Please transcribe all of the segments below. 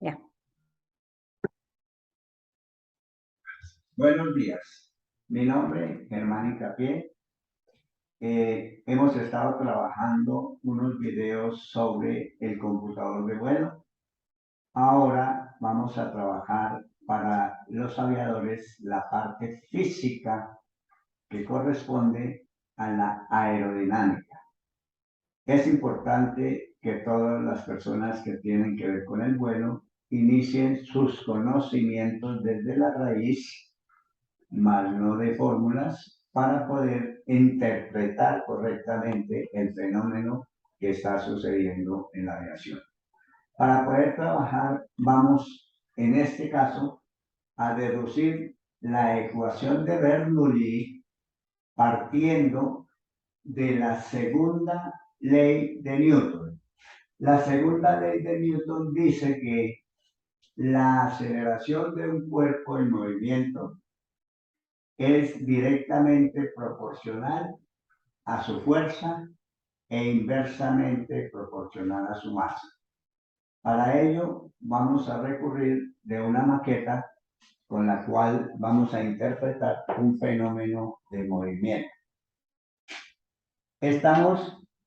Ya. Buenos días. Mi nombre es Germán Incapié. Hemos estado trabajando unos videos sobre el computador de vuelo. Ahora vamos a trabajar para los aviadores la parte física que corresponde a la aerodinámica. Es importante que todas las personas que tienen que ver con el vuelo inicien sus conocimientos desde la raíz, más no de fórmulas, para poder interpretar correctamente el fenómeno que está sucediendo en la aviación. Para poder trabajar, vamos en este caso a deducir la ecuación de Bernoulli partiendo de la segunda ley de Newton. La segunda ley de Newton dice que la aceleración de un cuerpo en movimiento es directamente proporcional a su fuerza e inversamente proporcional a su masa. Para ello vamos a recurrir de una maqueta con la cual vamos a interpretar un fenómeno de movimiento.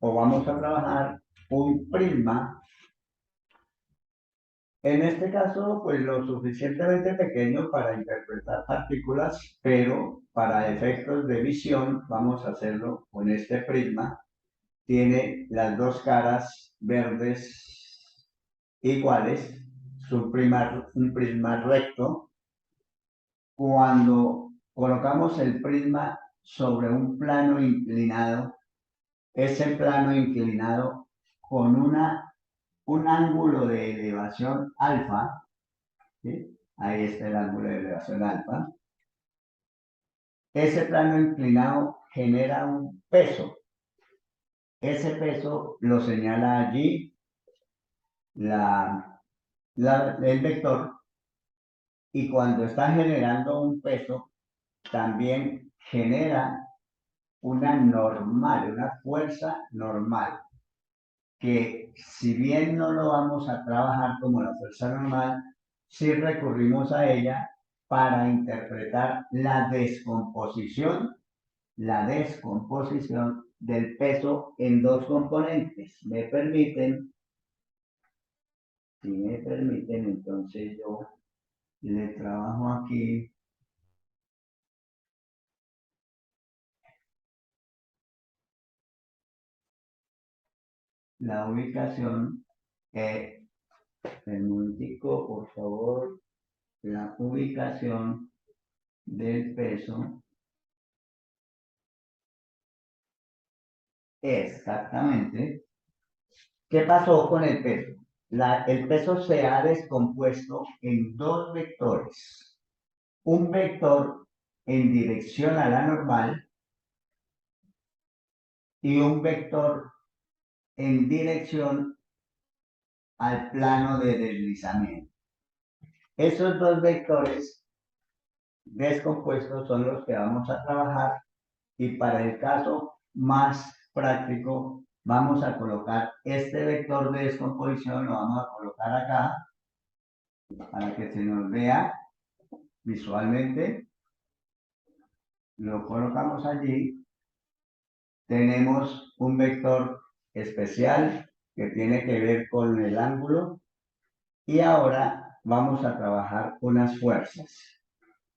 Vamos a trabajar un prisma, en este caso pues lo suficientemente pequeño para interpretar partículas, pero para efectos de visión vamos a hacerlo con este prisma. Tiene las dos caras verdes iguales, es un prisma recto. Cuando colocamos el prisma sobre un plano inclinado, ese plano inclinado con un ángulo de elevación alfa, ¿sí? Ahí está el ángulo de elevación alfa. Ese plano inclinado genera un peso. Ese peso lo señala allí el vector, y cuando está generando un peso, también genera una fuerza normal, que si bien no lo vamos a trabajar como la fuerza normal, sí recurrimos a ella para interpretar la descomposición del peso en dos componentes. Si me permiten, entonces yo le trabajo aquí la ubicación, un momentico, por favor, la ubicación del peso. Exactamente. ¿Qué pasó con el peso? El peso se ha descompuesto en dos vectores. Un vector en dirección a la normal y un vector en dirección al plano de deslizamiento. Esos dos vectores descompuestos son los que vamos a trabajar, y para el caso más práctico vamos a colocar este vector de descomposición, lo vamos a colocar acá para que se nos vea visualmente. Lo colocamos allí. Tenemos un vector especial que tiene que ver con el ángulo, y ahora vamos a trabajar unas fuerzas.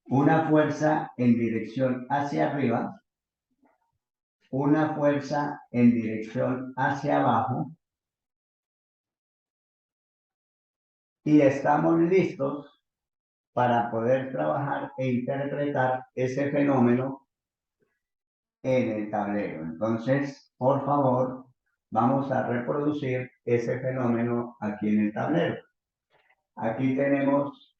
Una fuerza en dirección hacia arriba, una fuerza en dirección hacia abajo, y estamos listos para poder trabajar e interpretar ese fenómeno en el tablero. Entonces, por favor, vamos a reproducir ese fenómeno aquí en el tablero. Aquí tenemos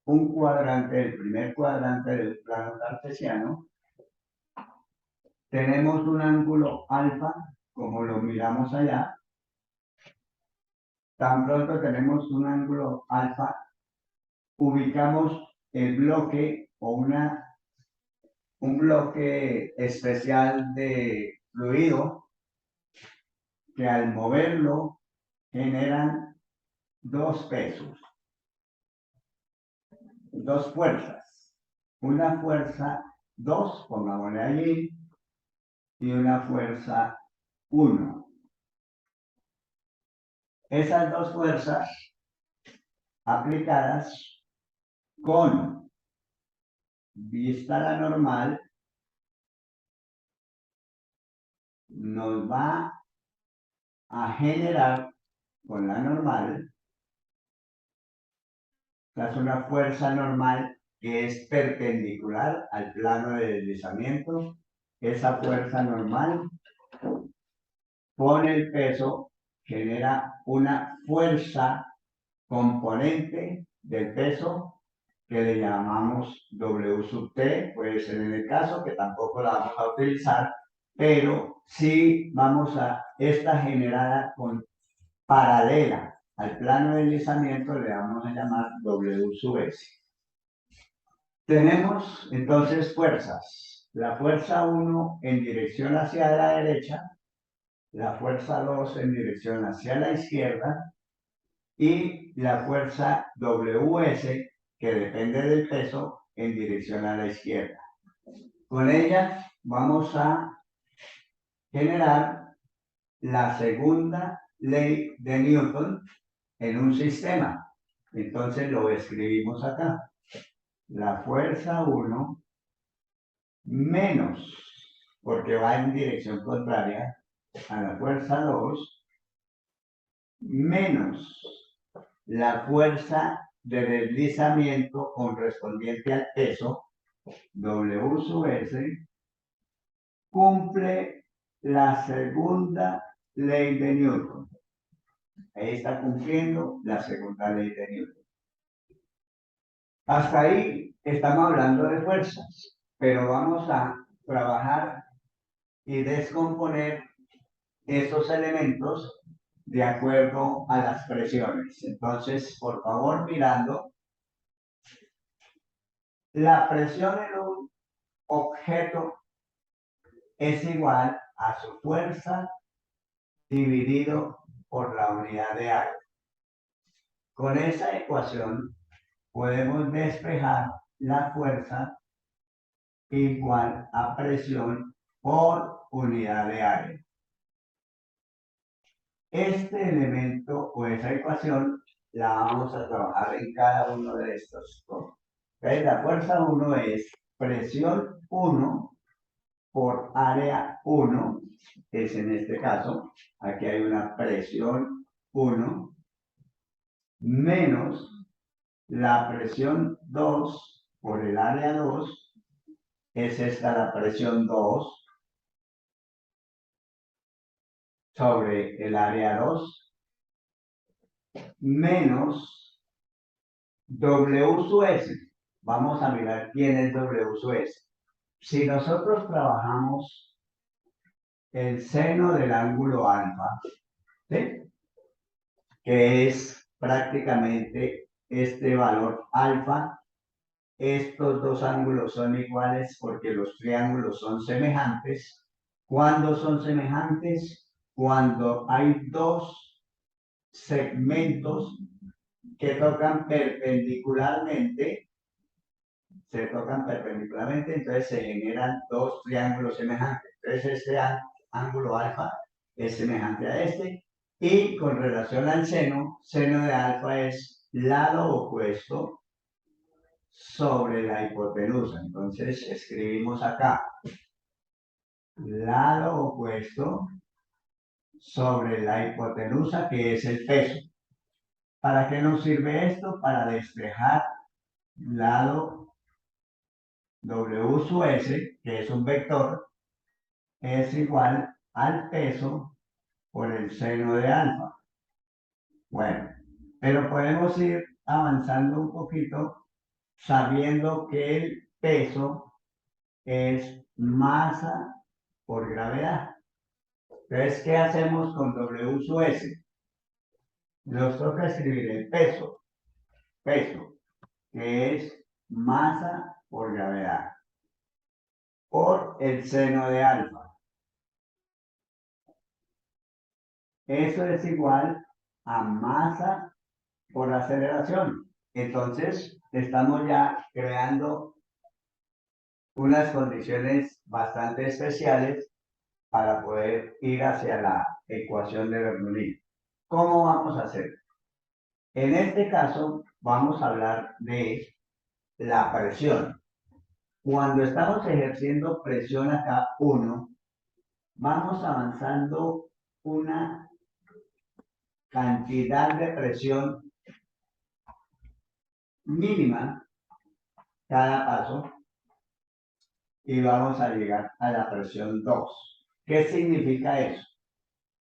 un cuadrante, el primer cuadrante del plano cartesiano. Tenemos un ángulo alfa, como lo miramos allá. Tan pronto tenemos un ángulo alfa, ubicamos el bloque o un bloque especial de fluido que al moverlo generan dos pesos, dos fuerzas. Una fuerza 2, pongámosle allí, y una fuerza 1. Esas dos fuerzas aplicadas con vista a la normal nos va a generar con la normal, es una fuerza normal que es perpendicular al plano de deslizamiento. Esa fuerza normal pone el peso, genera una fuerza componente del peso que le llamamos W sub T, puede ser en el caso que tampoco la vamos a utilizar, pero sí vamos a esta generada con paralela al plano de deslizamiento le vamos a llamar W sub S. Tenemos entonces fuerzas. La fuerza 1 en dirección hacia la derecha, la fuerza 2 en dirección hacia la izquierda y la fuerza WS que depende del peso en dirección a la izquierda. Con ellas vamos a generar la segunda ley de Newton en un sistema. Entonces lo escribimos acá. La fuerza 1 menos, porque va en dirección contraria a la fuerza 2, menos la fuerza de deslizamiento correspondiente al peso, W sub S, cumple la segunda ley de Newton. Ahí está cumpliendo la segunda ley de Newton. Hasta ahí estamos hablando de fuerzas, pero vamos a trabajar y descomponer esos elementos de acuerdo a las presiones. Entonces, por favor, mirando, la presión en un objeto es igual a su fuerza dividido por la unidad de área. Con esa ecuación podemos despejar la fuerza igual a presión por unidad de área. Este elemento o esa ecuación la vamos a trabajar en cada uno de estos. ¿Ves? La fuerza 1 es presión 1 por área 1, es en este caso, aquí hay una presión 1, menos la presión 2 por el área 2, es esta la presión 2 sobre el área 2, menos W sub S. Vamos a mirar quién es W sub S. Si nosotros trabajamos el seno del ángulo alfa, ¿sí?, que es prácticamente este valor alfa, estos dos ángulos son iguales porque los triángulos son semejantes. ¿Cuándo son semejantes? Cuando hay dos segmentos que tocan perpendicularmente, entonces se generan dos triángulos semejantes. Entonces este ángulo alfa es semejante a este, y con relación al seno de alfa es lado opuesto sobre la hipotenusa. Entonces escribimos acá, lado opuesto sobre la hipotenusa, que es el peso. ¿Para qué nos sirve esto? Para despejar lado W sub S, que es un vector, es igual al peso por el seno de alfa. Bueno, pero podemos ir avanzando un poquito sabiendo que el peso es masa por gravedad. Entonces, ¿qué hacemos con W sub S? Nos toca escribir el peso, que es masa por gravedad, por el seno de alfa. Eso es igual a masa por aceleración. Entonces, estamos ya creando unas condiciones bastante especiales para poder ir hacia la ecuación de Bernoulli. ¿Cómo vamos a hacer? En este caso, vamos a hablar de la presión. Cuando estamos ejerciendo presión acá 1, vamos avanzando una cantidad de presión mínima cada paso y vamos a llegar a la presión 2. ¿Qué significa eso?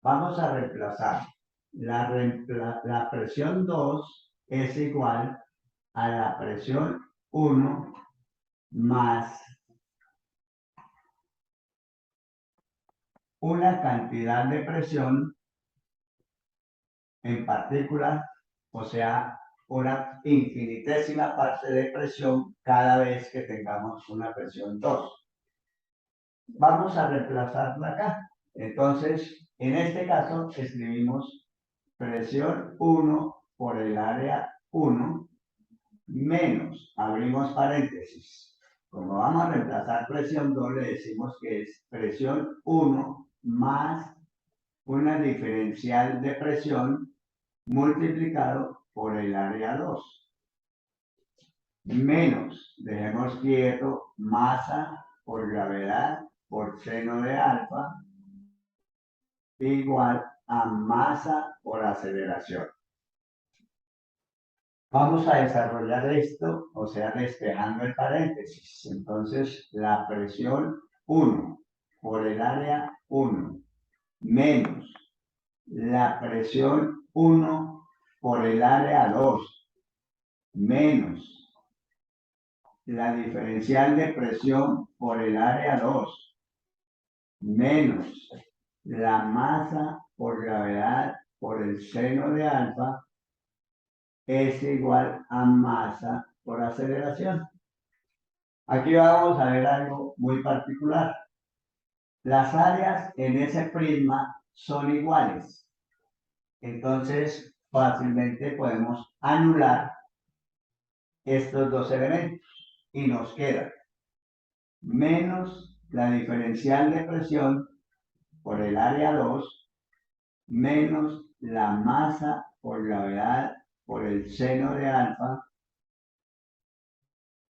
Vamos a reemplazar la presión 2 es igual a la presión 1 más una cantidad de presión en partículas, o sea, una infinitésima parte de presión cada vez que tengamos una presión 2. Vamos a reemplazarla acá. Entonces, en este caso, escribimos presión 1 por el área 1 menos, abrimos paréntesis. Como vamos a reemplazar presión 2, le decimos que es presión 1 más una diferencial de presión multiplicado por el área 2. Menos, dejemos quieto, masa por gravedad por seno de alfa igual a masa por aceleración. Vamos a desarrollar esto, o sea, despejando el paréntesis. Entonces, la presión 1 por el área 1 menos la presión 1 por el área 2 menos la diferencial de presión por el área 2 menos la masa por gravedad por el seno de alfa es igual a masa por aceleración. Aquí vamos a ver algo muy particular. Las áreas en ese prisma son iguales. Entonces, fácilmente podemos anular estos dos elementos y nos queda menos la diferencial de presión por el área 2 menos la masa por gravedad por el seno de alfa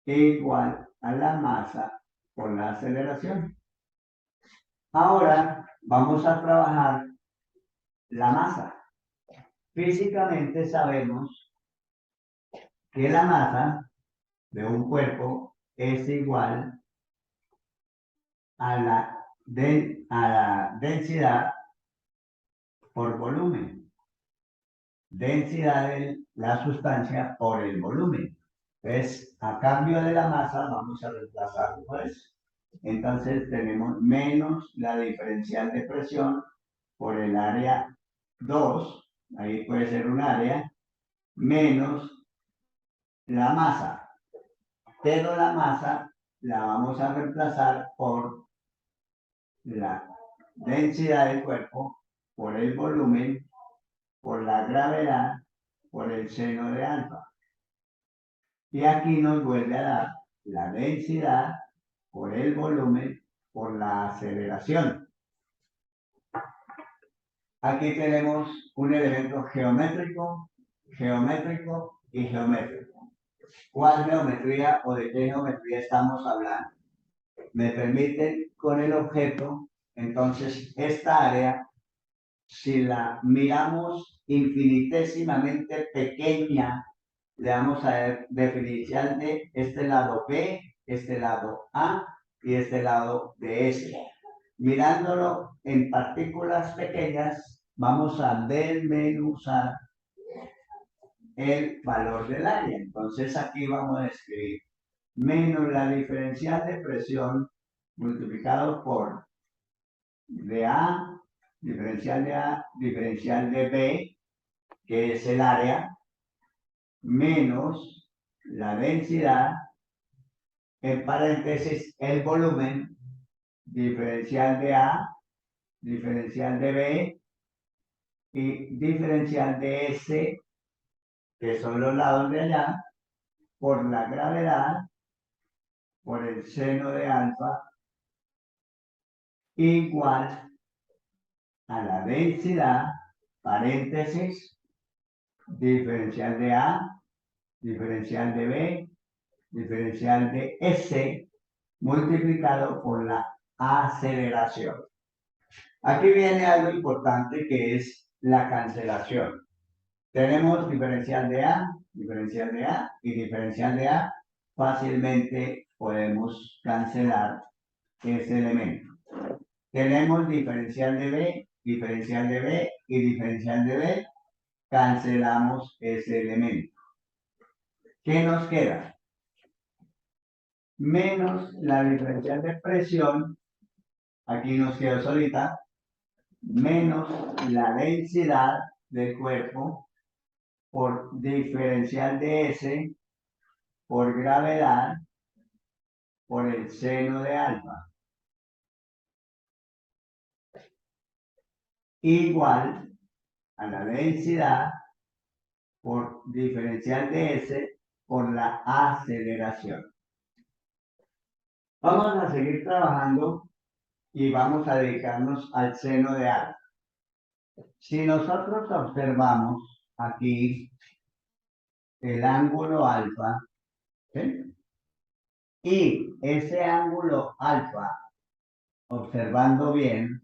igual a la masa por la aceleración. Ahora vamos a trabajar la masa. Físicamente sabemos que la masa de un cuerpo es igual a la densidad por volumen. Densidad de la sustancia por el volumen. Entonces, a cambio de la masa, vamos a reemplazarlo por eso. Entonces, tenemos menos la diferencial de presión por el área 2, ahí puede ser un área, menos la masa. Pero la masa la vamos a reemplazar por la densidad del cuerpo, por el volumen, por la gravedad, por el seno de alfa. Y aquí nos vuelve a dar la densidad por el volumen, por la aceleración. Aquí tenemos un elemento geométrico, geométrico y geométrico. ¿Cuál geometría o de qué geometría estamos hablando? Me permiten con el objeto, entonces esta área, si la miramos infinitésimamente pequeña, le vamos a dar definición de este lado B, este lado A y este lado de S. Mirándolo en partículas pequeñas, vamos a desmenuzar el valor del área. Entonces aquí vamos a escribir menos la diferencial de presión multiplicado por de A, diferencial de B, que es el área, menos la densidad, en paréntesis, el volumen, diferencial de A, diferencial de B y diferencial de S que son los lados de allá, por la gravedad, por el seno de alfa, igual a la densidad, paréntesis, diferencial de A, diferencial de B, diferencial de S, multiplicado por la aceleración. Aquí viene algo importante que es la cancelación. Tenemos diferencial de A y diferencial de A. Fácilmente podemos cancelar ese elemento. Tenemos diferencial de B y diferencial de B. Cancelamos ese elemento. ¿Qué nos queda? Menos la diferencial de presión, aquí nos quedó solita, menos la densidad del cuerpo por diferencial de S por gravedad por el seno de alfa, igual a la densidad por diferencial de S por la aceleración. Vamos a seguir trabajando y vamos a dedicarnos al seno de alfa. Si nosotros observamos aquí el ángulo alfa, ¿sí? Y ese ángulo alfa, observando bien,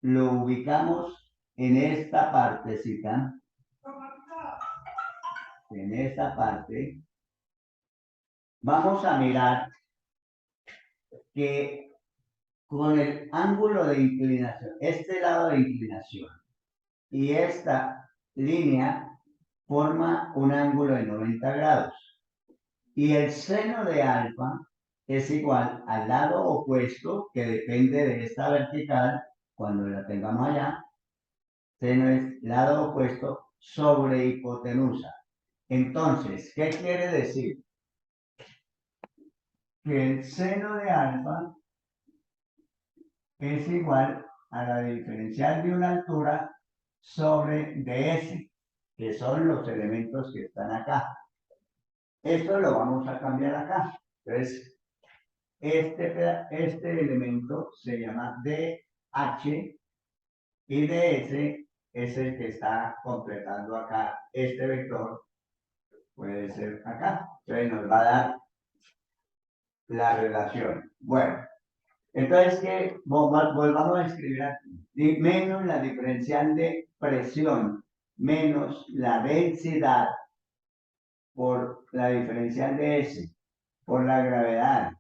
lo ubicamos en esta partecita, en esta parte. Vamos a mirar que con el ángulo de inclinación, este lado de inclinación y esta línea forma un ángulo de 90 grados. Y el seno de alfa es igual al lado opuesto, que depende de esta vertical, cuando la tengamos allá, seno es lado opuesto sobre hipotenusa. Entonces, ¿qué quiere decir? Que el seno de alfa es igual a la diferencial de una altura sobre ds, que son los elementos que están acá. Esto lo vamos a cambiar acá. Entonces, este elemento se llama DH y DS es el que está completando acá. Este vector puede ser acá. Entonces nos va a dar la relación. Bueno, entonces que volvamos a escribir aquí. Menos la diferencial de presión menos la densidad por la diferencial de S por la gravedad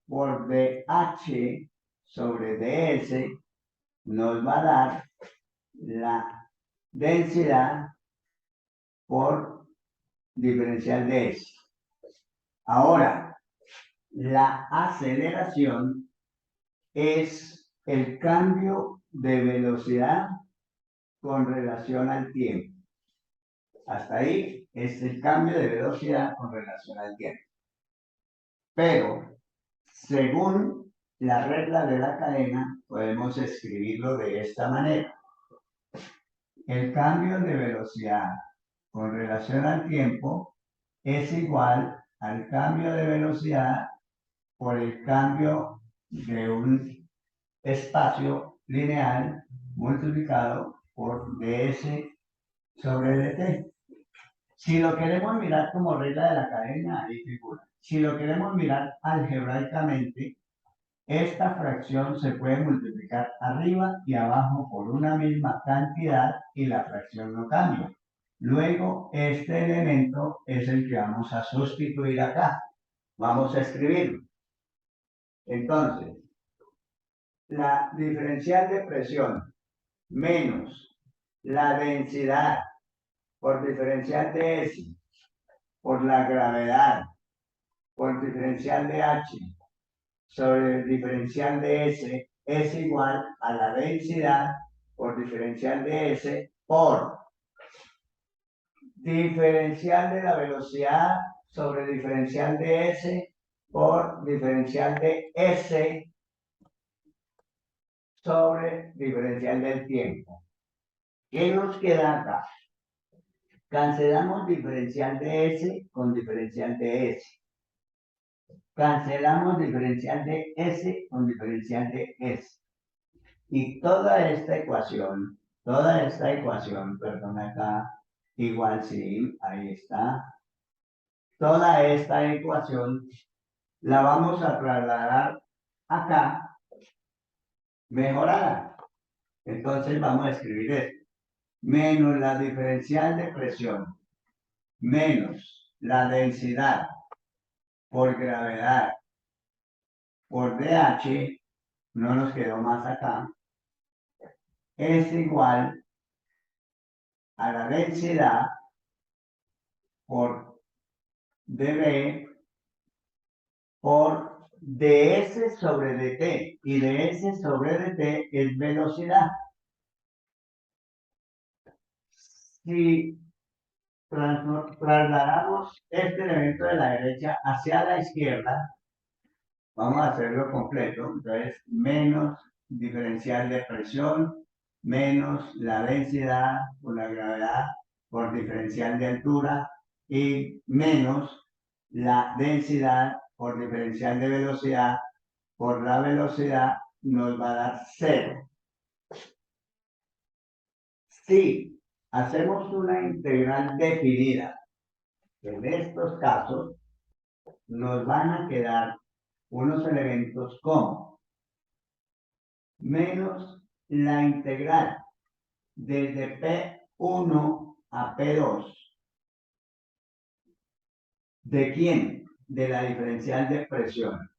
por dH sobre ds nos va a dar la densidad por diferencial de S. Ahora, la aceleración es el cambio de velocidad con relación al tiempo. Hasta ahí es el cambio de velocidad con relación al tiempo. Pero, según la regla de la cadena, podemos escribirlo de esta manera. El cambio de velocidad con relación al tiempo es igual al cambio de velocidad por el cambio de un espacio lineal multiplicado por ds sobre dt. Si lo queremos mirar como regla de la cadena, ahí figura. Si lo queremos mirar algebraicamente, esta fracción se puede multiplicar arriba y abajo por una misma cantidad y la fracción no cambia. Luego, este elemento es el que vamos a sustituir acá. Vamos a escribirlo. Entonces, la diferencial de presión menos la densidad por diferencial de S por la gravedad por diferencial de H sobre el diferencial de S es igual a la densidad por diferencial de S por diferencial de la velocidad sobre diferencial de S por diferencial de S sobre diferencial del tiempo. ¿Qué nos queda acá? Cancelamos diferencial de S con diferencial de S. Cancelamos diferencial de S con diferencial de S. Y toda esta ecuación, perdón, acá, igual sí, ahí está. Toda esta ecuación la vamos a trasladar acá, mejorada. Entonces vamos a escribir esto. Menos la diferencial de presión, menos la densidad por gravedad por DH, no nos quedó más acá, es igual a la densidad por dB por ds sobre dt, y ds sobre dt es velocidad. Si trasladamos este elemento de la derecha hacia la izquierda, vamos a hacerlo completo, entonces menos diferencial de presión, menos la densidad por la gravedad por diferencial de altura y menos la densidad por diferencial de velocidad por la velocidad nos va a dar 0. Si hacemos una integral definida, en estos casos nos van a quedar unos elementos como menos la integral desde P1 a P2. ¿De quién? De la diferencial de presión.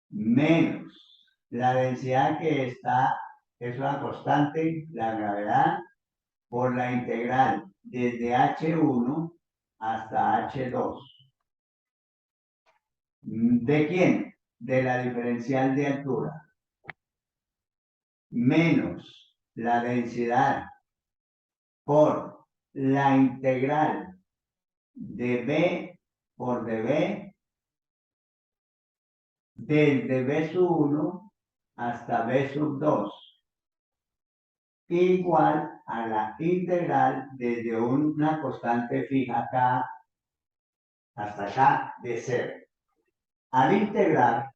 Menos la densidad que está, es una constante, la gravedad, por la integral desde H1 hasta H2. ¿De quién? De la diferencial de altura. Menos la densidad por la integral de B por dB desde B sub 1 hasta B sub 2 igual a la integral desde una constante fija acá hasta acá de 0. Al integrar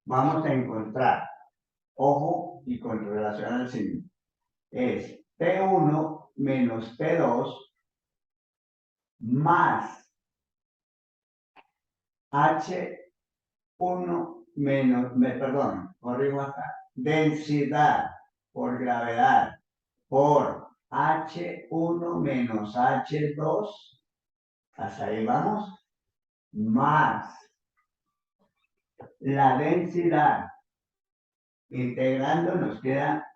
vamos a encontrar, ojo y con relación al signo, es P1 menos P2 más H1 menos, perdón, corrijo acá, densidad por gravedad por H1 menos H2, hasta ahí vamos, más la densidad, integrando nos queda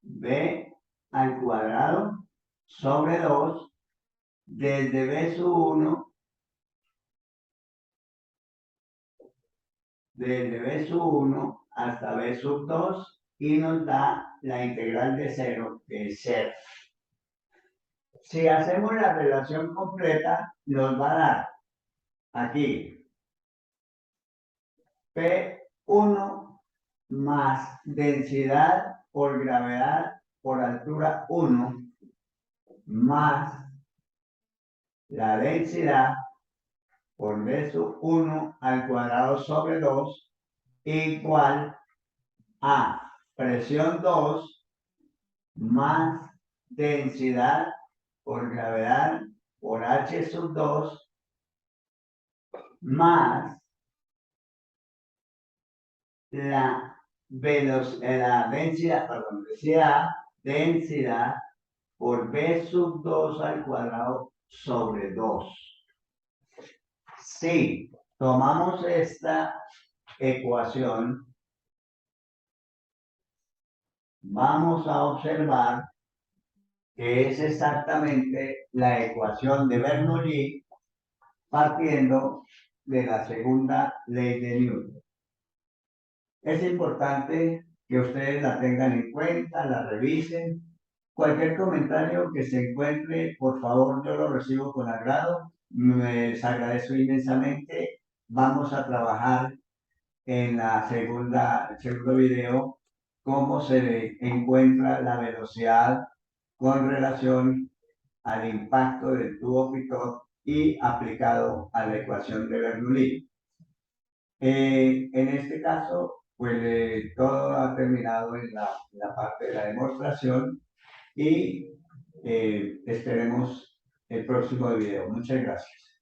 B al cuadrado sobre 2 desde B sub 1 desde B sub 1 hasta B sub 2 y nos da la integral de 0, que es 0. Si hacemos la relación completa, nos va a dar aquí P1 más densidad por gravedad por altura 1 más la densidad por B sub 1 al cuadrado sobre 2 igual a presión 2 más densidad por gravedad por H sub 2 más la densidad, perdón, densidad por B sub 2 al cuadrado sobre 2. Si tomamos esta ecuación, vamos a observar que es exactamente la ecuación de Bernoulli partiendo de la segunda ley de Newton. Es importante que ustedes la tengan en cuenta, la revisen. Cualquier comentario que se encuentre, por favor, yo lo recibo con agrado. Les agradezco inmensamente. Vamos a trabajar en el segundo video cómo se encuentra la velocidad con relación al impacto del tubo Pitot y aplicado a la ecuación de Bernoulli. En este caso, pues todo ha terminado en la parte de la demostración y esperemos el próximo video. Muchas gracias.